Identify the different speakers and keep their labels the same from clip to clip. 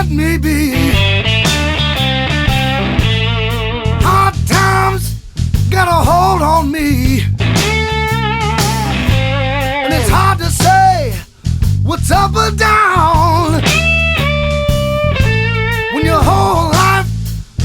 Speaker 1: let me be. Hard times got a hold on me, and it's hard to say what's up or down when your whole life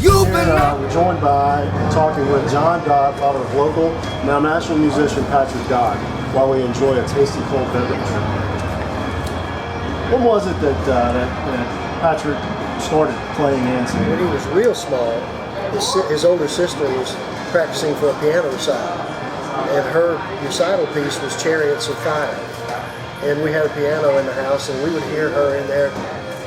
Speaker 1: you've been.
Speaker 2: We're joined by and talking with John Dodd, father of local, now national musician Patrick Dodd, while we enjoy a tasty cold beverage. When was it that Patrick started playing and singing?
Speaker 3: When he was real small, his older sister was practicing for a piano recital, and her recital piece was Chariots of Fire. And we had a piano in the house, and we would hear her in there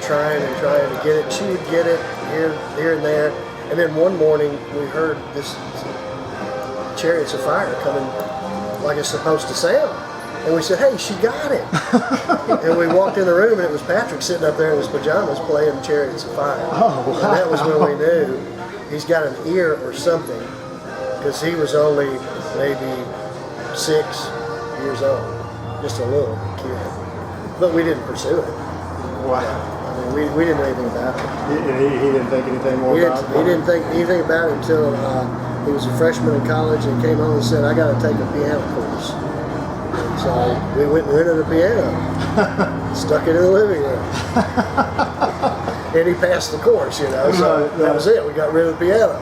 Speaker 3: trying to get it. She would get it here and there. And then one morning we heard this Chariots of Fire coming like it's supposed to sound. And we said, hey, she got it. And we walked in the room, and it was Patrick sitting up there in his pajamas playing Chariots of Fire.
Speaker 2: Oh, wow.
Speaker 3: And that was when we knew he's got an ear or something, because he was only maybe 6 years old, just a little kid. But we didn't pursue it.
Speaker 2: Wow.
Speaker 3: I mean, we didn't know anything about it.
Speaker 2: He didn't think anything more about it?
Speaker 3: He didn't think anything about it until he was a freshman in college and came home and said, I got to take a piano course. And so we went and rented a piano, stuck it in the living room. And he passed the course, you know, so that was it. We got rid of the piano.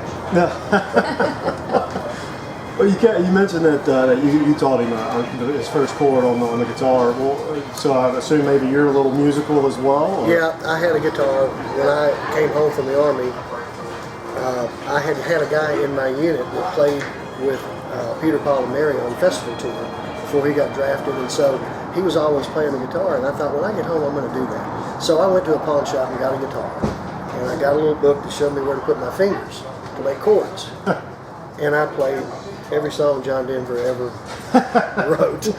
Speaker 2: Well, you mentioned that you taught him his first chord on the guitar. Well, so I assume maybe you're a little musical as well? Or?
Speaker 3: Yeah, I had a guitar. When I came home from the Army, I had a guy in my unit that played with Peter, Paul, and Mary on festival tour before he got drafted, and so he was always playing the guitar, and I thought, when I get home, I'm going to do that. So I went to a pawn shop and got a guitar, and I got a little book to show me where to put my fingers to make chords, and I played every song John Denver ever wrote.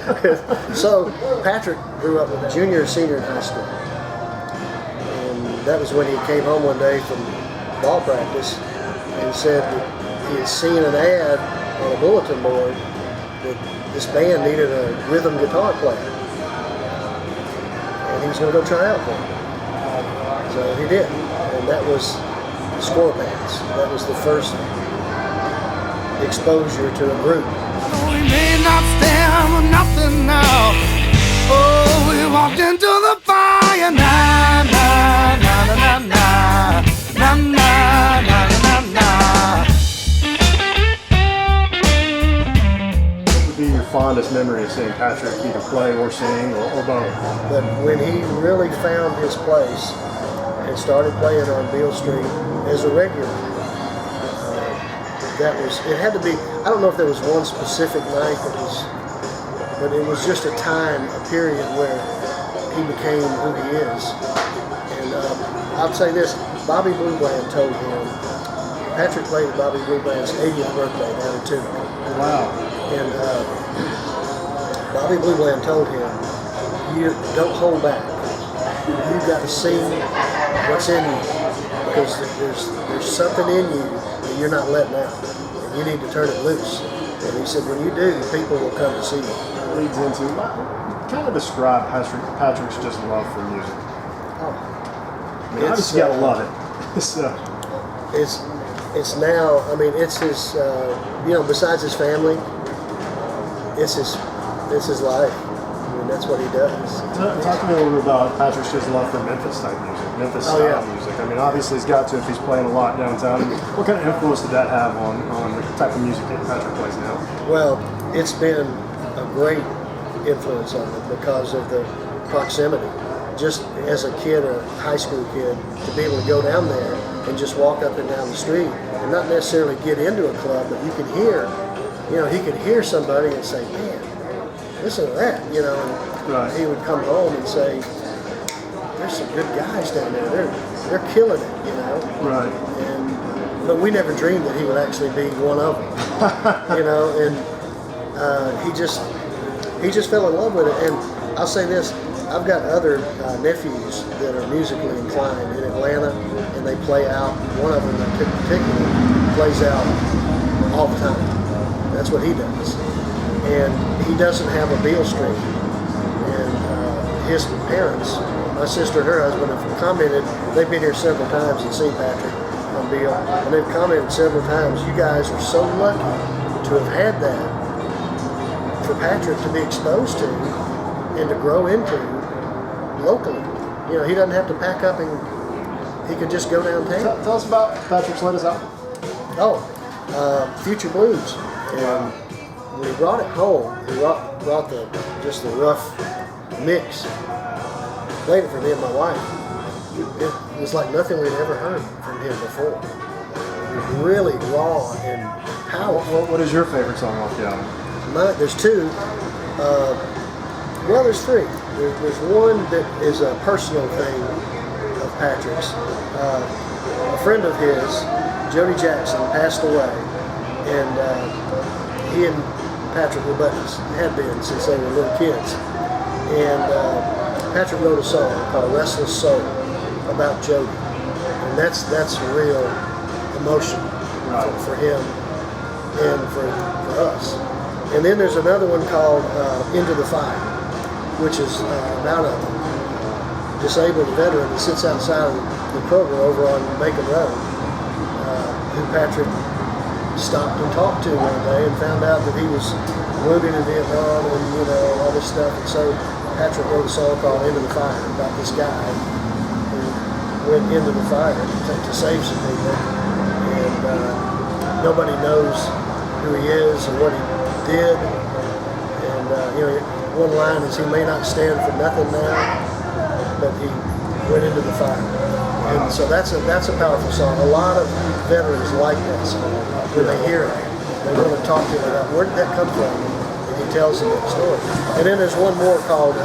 Speaker 3: So Patrick grew up with a junior and senior in high school, and that was when he came home one day from ball practice and said that he had seen an ad on a bulletin board that this band needed a rhythm guitar player, and he was going to go try out for it. So he did, and that was the Score Pants. That was the first exposure to a group.
Speaker 1: We may not stand for nothing now. Oh, we walked into the fire. Na na na na na na na na na na.
Speaker 2: What would be your fondest memory of seeing Patrick either play or sing or both?
Speaker 3: But when he really found his place and started playing on Beale Street as a regular, it had to be, I don't know if there was one specific night but it was just a time, a period where he became who he is. And I'll say this, Bobby Blue Bland told him, Patrick played at Bobby Blue Bland's 80th birthday down in Tunica.
Speaker 2: Wow.
Speaker 3: And Bobby Blue Bland told him, you don't hold back. You've got to sing what's in you, because there's something in you that you're not letting out. And you need to turn it loose. And he said, when you do, people will come to see you.
Speaker 2: It leads into, kind of describe Patrick's just love for music.
Speaker 3: Oh.
Speaker 2: I mean, I just gotta love it. So.
Speaker 3: It's now, I mean, it's his, besides his family, it's his life. I mean, that's what he does.
Speaker 2: Talk to me a little bit about Patrick's just love for Memphis type music, Memphis style music. I mean, obviously he's got to if he's playing a lot downtown. What kind of influence did that have on the type of music that Patrick plays now?
Speaker 3: Well, it's been a great influence on him because of the proximity. Just as a kid, a high school kid, to be able to go down there and just walk up and down the street and not necessarily get into a club, but you can hear, he could hear somebody and say, man, listen to that, and he would come home and say, there's some good guys down there, they're killing it,
Speaker 2: Right.
Speaker 3: But we never dreamed that he would actually be one of them, and he just fell in love with it. And I'll say this, I've got other nephews that are musically inclined in Atlanta, and they play out. One of them in particular plays out all the time. That's what he does. And he doesn't have a Beale Street. And his parents, my sister and her husband, have commented. They've been here several times and seen Patrick on Bill, and they've commented several times, you guys are so lucky to have had that for Patrick to be exposed to and to grow into locally. You know, he doesn't have to pack up and he could just go downtown.
Speaker 2: Tell us about Patrick's latest album.
Speaker 3: Future Blues. And when he brought it home, he brought just the rough mix, played it for me and my wife. It was like nothing we'd ever heard from him before. It was really raw and powerful.
Speaker 2: What is your favorite song off the album?
Speaker 3: There's two. Well, there's three. There's one that is a personal thing of Patrick's. A friend of his, Jody Jackson, passed away, and he and Patrick were buddies, had been since they were little kids. And Patrick wrote a song called Restless Soul about Jody, and that's real emotion for him and for us. And then there's another one called Into the Fire, which is about a disabled veteran that sits outside of the Kroger over on Macon Road, who Patrick stopped and talked to one day and found out that he was wounded in Vietnam and, you know, all this stuff. And so Patrick wrote a song called Into the Fire about this guy who went into the fire to save some people. And nobody knows who he is or what he did. And, you know, one line is, he may not stand for nothing now, but he went into the fire. And so that's a powerful song. A lot of veterans like that song. When they hear it, they want to talk to him about where did that come from, and he tells them that story. And then there's one more called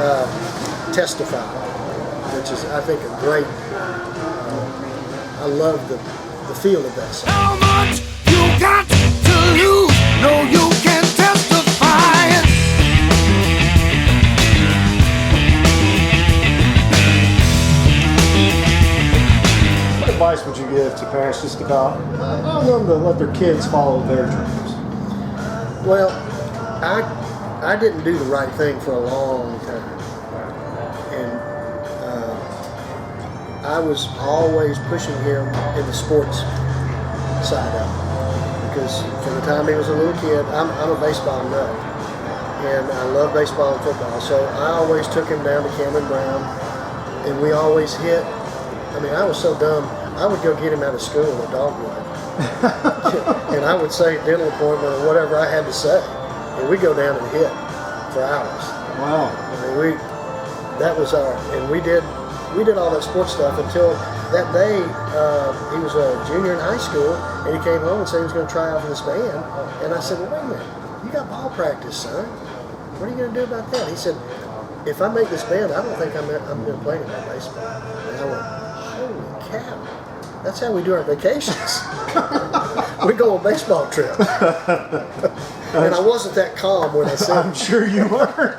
Speaker 3: Testify, which is, I think, a great. I love the feel of that song.
Speaker 1: How much you got to lose? No, you can testify.
Speaker 2: What advice would you give to parents just about them to let their kids follow their dreams?
Speaker 3: Well, I didn't do the right thing for a long time, and I was always pushing him in the sports side of it, because from the time he was a little kid, I'm a baseball nut, and I love baseball and football, so I always took him down to Cameron Brown, and we always hit. I mean, I was so dumb, I would go get him out of school in a dogwood. And I would say dental appointment or whatever I had to say. And we'd go down and hit for hours.
Speaker 2: Wow.
Speaker 3: I mean, that was we did all that sports stuff until that day. He was a junior in high school, and he came home and said he was going to try out for this band. And I said, well, wait a minute, you got ball practice, son. What are you going to do about that? He said, if I make this band, I don't think I'm going to play any more baseball. And I went, holy cow. That's how we do our vacations. We go on baseball trips. And I wasn't that calm when I said
Speaker 2: I'm sure you were.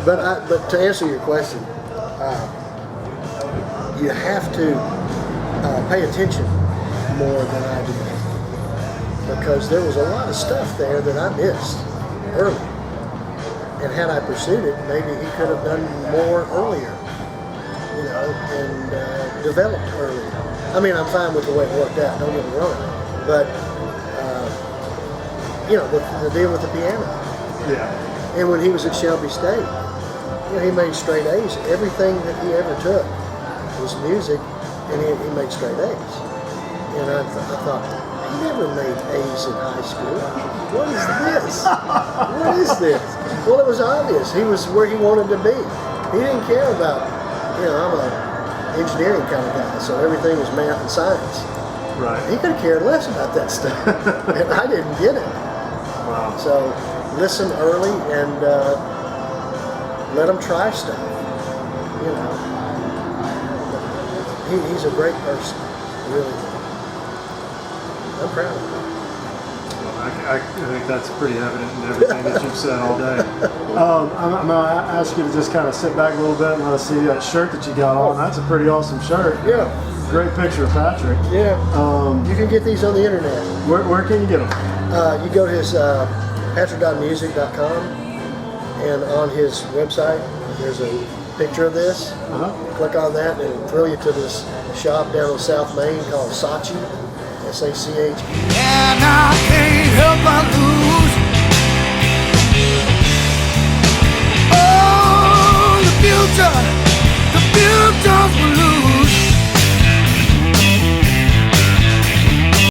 Speaker 3: But to answer your question, you have to pay attention more than I did, because there was a lot of stuff there that I missed early. And had I pursued it, maybe he could have done more earlier, you know, and developed earlier. I mean, I'm fine with the way it worked out, don't get me wrong, but you know, the deal with the piano.
Speaker 2: Yeah.
Speaker 3: And when he was at Shelby State, you know, he made straight A's. Everything that he ever took was music, and he made straight A's. And I thought, he never made A's in high school. What is this? What is this? Well, it was obvious. He was where he wanted to be. He didn't care about, you know, I'm an engineering kind of guy, so everything was math and science.
Speaker 2: Right.
Speaker 3: He could have cared less about that stuff, and I didn't get it.
Speaker 2: Wow.
Speaker 3: So listen early and let him try stuff. You know, he's a great person, really. I'm proud of him.
Speaker 2: I think that's pretty evident in everything that you've said all day. I'm going to ask you to just kind of sit back a little bit and let us see that shirt that you got on. That's a pretty awesome shirt.
Speaker 3: Yeah.
Speaker 2: Great picture of Patrick.
Speaker 3: Yeah. You can get these on the internet.
Speaker 2: Where can you get them?
Speaker 3: You go to his patrick.music.com, and on his website there's a picture of this. Click on that and it'll throw you to this shop down on South Main called Sachi, S-A-C-H.
Speaker 1: And I can't help but lose